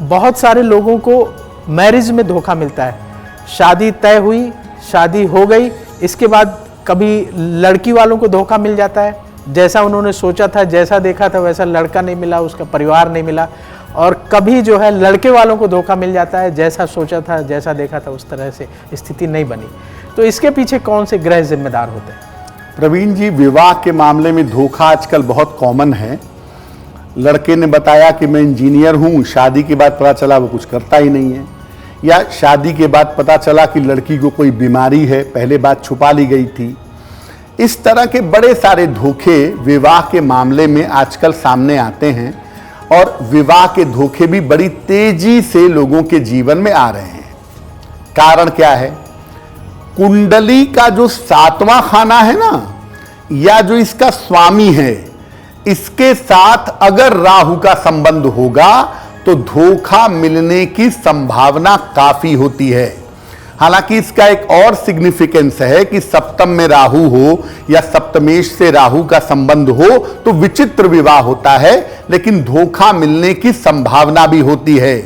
बहुत सारे लोगों को मैरिज में धोखा मिलता है। शादी तय हुई, शादी हो गई, इसके बाद कभी लड़की वालों को धोखा मिल जाता है, जैसा उन्होंने सोचा था, जैसा देखा था वैसा लड़का नहीं मिला, उसका परिवार नहीं मिला। और कभी जो है लड़के वालों को धोखा मिल जाता है, जैसा सोचा था, जैसा देखा था उस तरह से स्थिति नहीं बनी। तो इसके पीछे कौन से ग्रह जिम्मेदार होते हैं? प्रवीण जी, विवाह के मामले में धोखा आजकल बहुत कॉमन है। लड़के ने बताया कि मैं इंजीनियर हूँ, शादी के बाद पता चला वो कुछ करता ही नहीं है, या शादी के बाद पता चला कि लड़की को कोई बीमारी है, पहले बात छुपा ली गई थी। इस तरह के बड़े सारे धोखे विवाह के मामले में आजकल सामने आते हैं और विवाह के धोखे भी बड़ी तेजी से लोगों के जीवन में आ रहे हैं। कारण क्या है? कुंडली का जो 7वां खाना है ना, या जो इसका स्वामी है, इसके साथ अगर राहु का संबंध होगा तो धोखा मिलने की संभावना काफी होती है। हालांकि इसका एक और सिग्निफिकेंस है कि सप्तम में राहु हो या सप्तमेश से राहु का संबंध हो तो विचित्र विवाह होता है, लेकिन धोखा मिलने की संभावना भी होती है।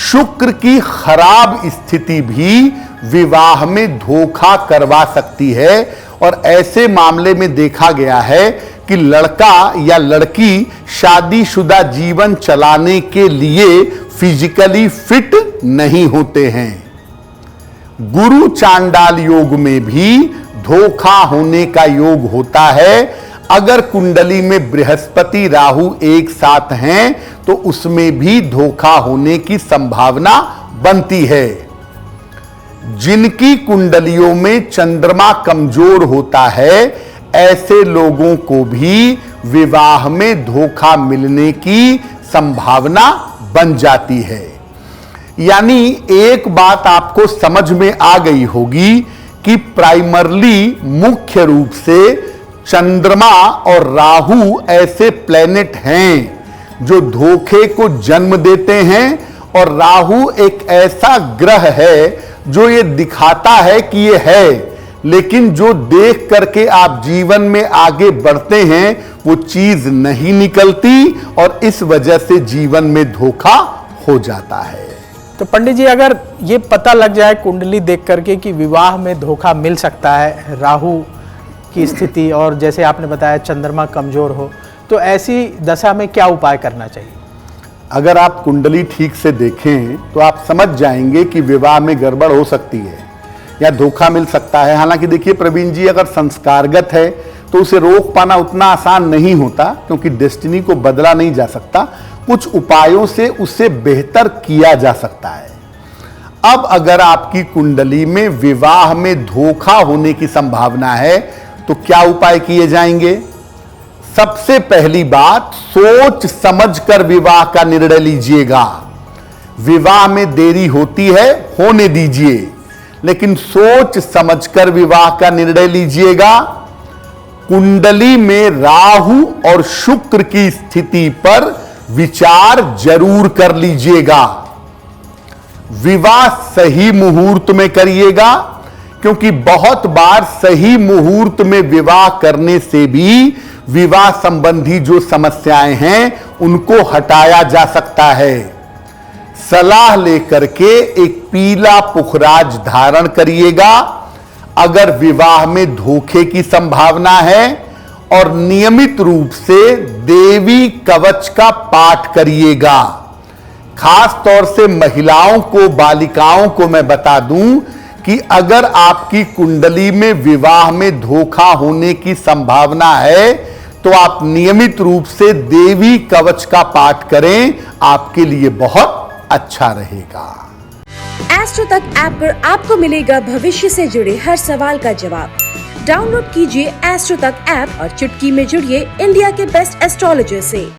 शुक्र की खराब स्थिति भी विवाह में धोखा करवा सकती है और ऐसे मामले में देखा गया है कि लड़का या लड़की शादीशुदा जीवन चलाने के लिए फिजिकली फिट नहीं होते हैं। गुरु चांडाल योग में भी धोखा होने का योग होता है। अगर कुंडली में बृहस्पति राहु एक साथ हैं तो उसमें भी धोखा होने की संभावना बनती है। जिनकी कुंडलियों में चंद्रमा कमजोर होता है, ऐसे लोगों को भी विवाह में धोखा मिलने की संभावना बन जाती है। यानी एक बात आपको समझ में आ गई होगी कि प्राइमरली मुख्य रूप से चंद्रमा और राहु ऐसे प्लेनेट हैं जो धोखे को जन्म देते हैं, और राहु एक ऐसा ग्रह है जो ये दिखाता है कि ये है, लेकिन जो देख करके आप जीवन में आगे बढ़ते हैं वो चीज नहीं निकलती और इस वजह से जीवन में धोखा हो जाता है। तो पंडित जी, अगर ये पता लग जाए कुंडली देख करके कि विवाह में धोखा मिल सकता है, राहु की स्थिति और जैसे आपने बताया चंद्रमा कमजोर हो, तो ऐसी दशा में क्या उपाय करना चाहिए? अगर आप कुंडली ठीक से देखें तो आप समझ जाएंगे कि विवाह में गड़बड़ हो सकती है या धोखा मिल सकता है। हालांकि देखिए प्रवीण जी, अगर संस्कारगत है तो उसे रोक पाना उतना आसान नहीं होता, क्योंकि डेस्टिनी को बदला नहीं जा सकता। कुछ उपायों से उसे बेहतर किया जा सकता है। अब अगर आपकी कुंडली में विवाह में धोखा होने की संभावना है तो क्या उपाय किए जाएंगे? सबसे पहली बात, सोच समझकर विवाह का निर्णय लीजिएगा। विवाह में देरी होती है, होने दीजिए, लेकिन सोच समझकर विवाह का निर्णय लीजिएगा। कुंडली में राहु और शुक्र की स्थिति पर विचार जरूर कर लीजिएगा। विवाह सही मुहूर्त में करिएगा, क्योंकि बहुत बार सही मुहूर्त में विवाह करने से भी विवाह संबंधी जो समस्याएं हैं उनको हटाया जा सकता है। सलाह लेकर के एक पीला पुखराज धारण करिएगा अगर विवाह में धोखे की संभावना है, और नियमित रूप से देवी कवच का पाठ करिएगा। खास तौर से महिलाओं को, बालिकाओं को मैं बता दूं कि अगर आपकी कुंडली में विवाह में धोखा होने की संभावना है तो आप नियमित रूप से देवी कवच का पाठ करें, आपके लिए बहुत अच्छा रहेगा। एस्ट्रो तक ऐप पर आपको मिलेगा भविष्य से जुड़े हर सवाल का जवाब। डाउनलोड कीजिए एस्ट्रो तक ऐप और चुटकी में जुड़िए इंडिया के बेस्ट एस्ट्रोलॉजर से।